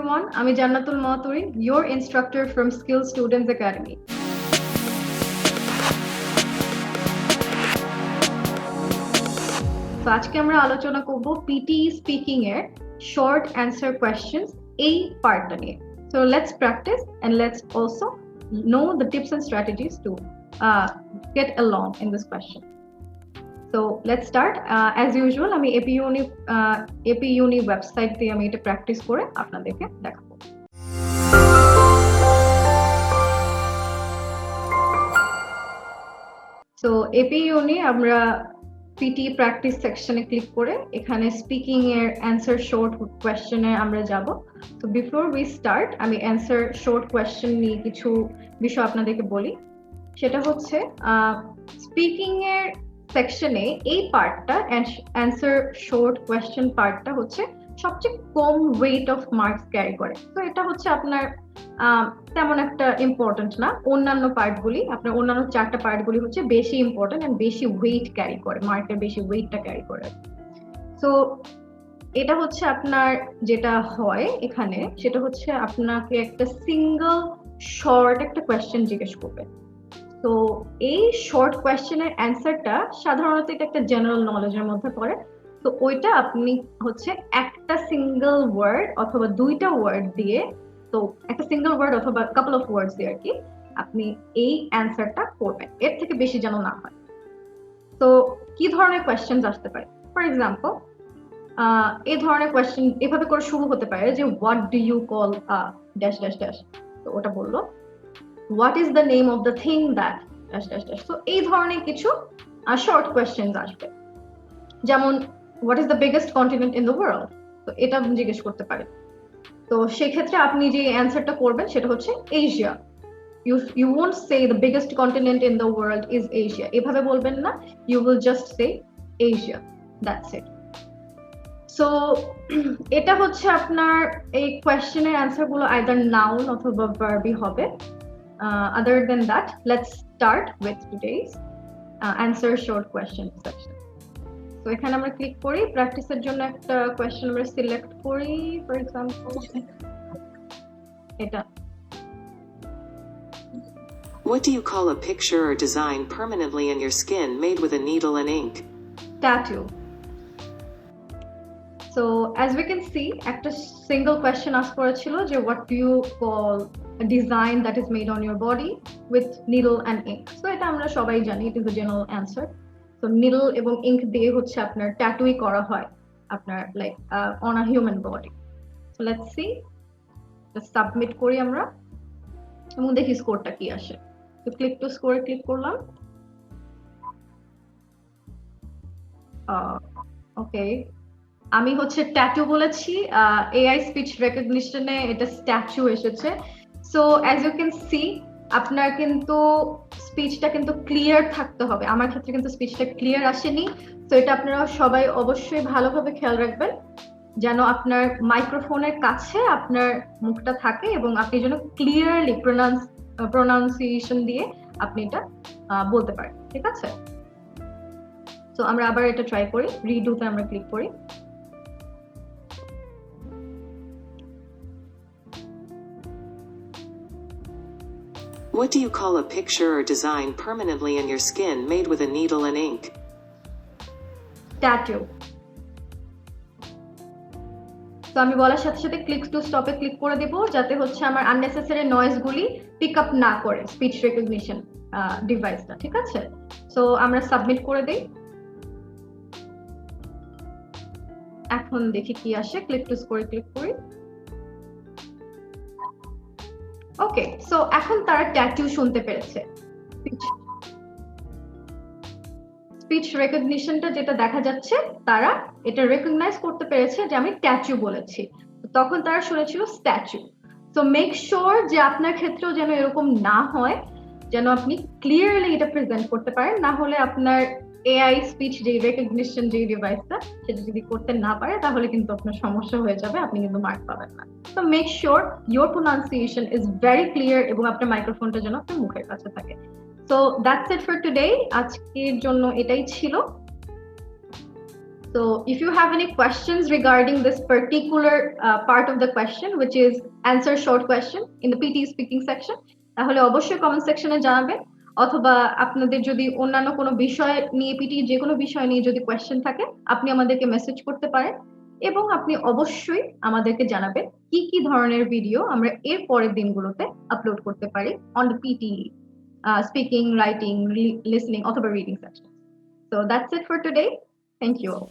everyone. I'm Jannatul Maturi, your instructor from Skill Students Academy. So আজকে আমরা আলোচনা করব PTE speaking এর short answer questions এই পার্টটা নিয়ে. So let's practice and let's also know the tips and strategies to get along in this question. So let's start. As usual, আমি AP Uni website দিয়ে আমি এটা প্র্যাকটিস করে আপনাদেরকে দেখাবো. So AP Uni আমরা PTE practice section click করে এখানে speaking এর answer short question এ আমরা যাব. So before we start আমি answer short question নিয়ে কিছু বিষয় আপনাদেরকে বলি. সেটা হচ্ছে speaking এর সেকশনে এই পার্টটা answer short question পার্টটা হচ্ছে সবচেয়ে কম weight of marks ক্যারি করে. তো এটা হচ্ছে আপনার তেমন একটা ইম্পর্টেন্ট না. অন্যান্য পার্টগুলি আপনার অন্যান্য চারটা পার্টগুলি হচ্ছে বেশি ইম্পর্টেন্ট এন্ড বেশি ওয়েট ক্যারি করে, মার্কের বেশি ওয়েটটা ক্যারি করে. সো এটা হচ্ছে আপনার যেটা হয় এখানে সেটা হচ্ছে আপনাকে একটা সিঙ্গেল শর্ট একটা কোয়েশ্চেন জিজ্ঞেস করবে. তো এই শর্ট কোয়েশ্চেনের অ্যান্সারটা সাধারণত এটা একটা জেনারেল নলেজের মধ্যে পড়ে. তো ওইটা আপনি হচ্ছে একটা সিঙ্গেল ওয়ার্ড অথবা দুইটা ওয়ার্ড দিয়ে, তো একটা সিঙ্গেল ওয়ার্ড অথবা কাপল অফ ওয়ার্ডস দিয়ে আর কি আপনি এই অ্যান্সারটা করবেন, এর থেকে বেশি যেন না হয়. তো কি ধরনের কোয়েশ্চেন আসতে পারে? ফর এক্সাম্পল এই ধরনের কোয়েশ্চেন এভাবে করে শুরু হতে পারে যে what do you call dash dash dash. তো ওটা বললো what is the name of the thing that dash dash dash. তো এই ধরনের কিছু শর্ট কোয়েশ্চেন আসবে. যেমন what is the biggest continent in the world, তো এটা জিজ্ঞেস করতে পারে. তো সেক্ষেত্রে আপনি যে অ্যান্সারটা করবেন সেটা হচ্ছে Asia. You won't say the biggest continent in the world is Asia. এভাবে বলবেন না, you will just say Asia. That's it. So এটা হচ্ছে আপনার এই কোয়েশ্চেনের অ্যান্সার গুলো either noun অথবা verb হবে. Other than that, let's start with today's answer short question section. So এখানে আমরা ক্লিক করি, প্র্যাকটিসের জন্য একটা কোয়েশ্চেন আমরা সিলেক্ট করি. ফর এক্সাম্পল এটা What do you call a picture or design permanently in your skin made with a needle and ink? Tattoo. So as we can see, একটা single question ask করা ছিল যে what do you call a design that is made on your body with needle and ink. So এটা আমরা সবাই জানি, it is a general answer. So needle এবং ink দিয়ে হচ্ছে আপনার ট্যাটুই করা হয় আপনার like on a human body. So let's see, just submit করি আমরা এবং দেখি স্কোরটা কি আসে. তো ক্লিক টু স্কোরে ক্লিক করলাম. ওকে, আমি হচ্ছে ট্যাটু বলেছি, এআই স্পিচ রেকগনিশনে এটা স্ট্যাচু এসেছে. So as you can see আপনার কিন্তু স্পিচটা কিন্তু ক্লিয়ার থাকতে হবে. আমার ক্ষেত্রে কিন্তু স্পিচটা ক্লিয়ার আসেনি. তো এটা আপনারা সবাই অবশ্যই ভালোভাবে খেয়াল রাখবেন যেন আপনার মাইক্রোফোনের কাছে আপনার মুখটা থাকে এবং আপনি যেন ক্লিয়ারলি প্রোনাউন্সিয়েশন দিয়ে আপনি এটা বলতে পারেন. ঠিক আছে? তো আমরা আবার এটা ট্রাই করি, রিডুতে আমরা ক্লিক করি. What do you call a picture or design permanently in your skin made with a needle and ink? Tattoo. তো আমি বলার সাথে সাথে ক্লিক টু স্টপে ক্লিক করে দেব যাতে হচ্ছে আমার আননেসেসারি নয়েজগুলি পিক আপ না করে স্পিচ রেকগনিশন ডিভাইসটা. ঠিক আছে? সো আমরা সাবমিট করে দেই. এখন দেখি কি আসে. ক্লিক টু স্কোরে ক্লিক করি. ওকে, সো এখন তারা ট্যাটু শুনতে পেরেছে. স্পিচ রেকগনিশনটা যেটা দেখা যাচ্ছে তারা এটা রেকগনাইজ করতে পেরেছে যে আমি ট্যাটু বলেছি, তখন তারা শুনেছিল স্ট্যাচু. সো মেক শিওর যে আপনার ক্ষেত্রেও যেন এরকম না হয়, যেন আপনি ক্লিয়ারলি এটা প্রেজেন্ট করতে পারেন. না হলে আপনার এআই স্পিচ যে রেকগনিশন যে ডিভাইসটা সেটা যদি করতে না পারে তাহলে কিন্তু আপনার সমস্যা হয়ে যাবে, আপনি কিন্তু মার্ক পাবেন না. So make sure your pronunciation is very clear এবং আপনার মাইক্রোফোনটা যেন আপনার মুখের কাছে থাকে. So that's it for today. আজকের জন্য এটাই ছিল. So if you have any questions regarding this particular part of the question, which is answer short question in the PTE speaking section, তাহলে অবশ্যই কমেন্ট সেকশনে জানাবেন, অথবা আপনাদের যদি অন্যান্য কোনো বিষয় নিয়ে পিটি যে কোনো বিষয় নিয়ে যদি কোয়েশ্চেন থাকে আপনি আমাদেরকে মেসেজ করতে পারেন, এবং আপনি অবশ্যই আমাদেরকে জানাবেন কি কি ধরনের ভিডিও আমরা এর পরের দিনগুলোতে আপলোড করতে পারি on the PTE speaking, writing, listening অথবা reading section. So that's it for today. Thank you all.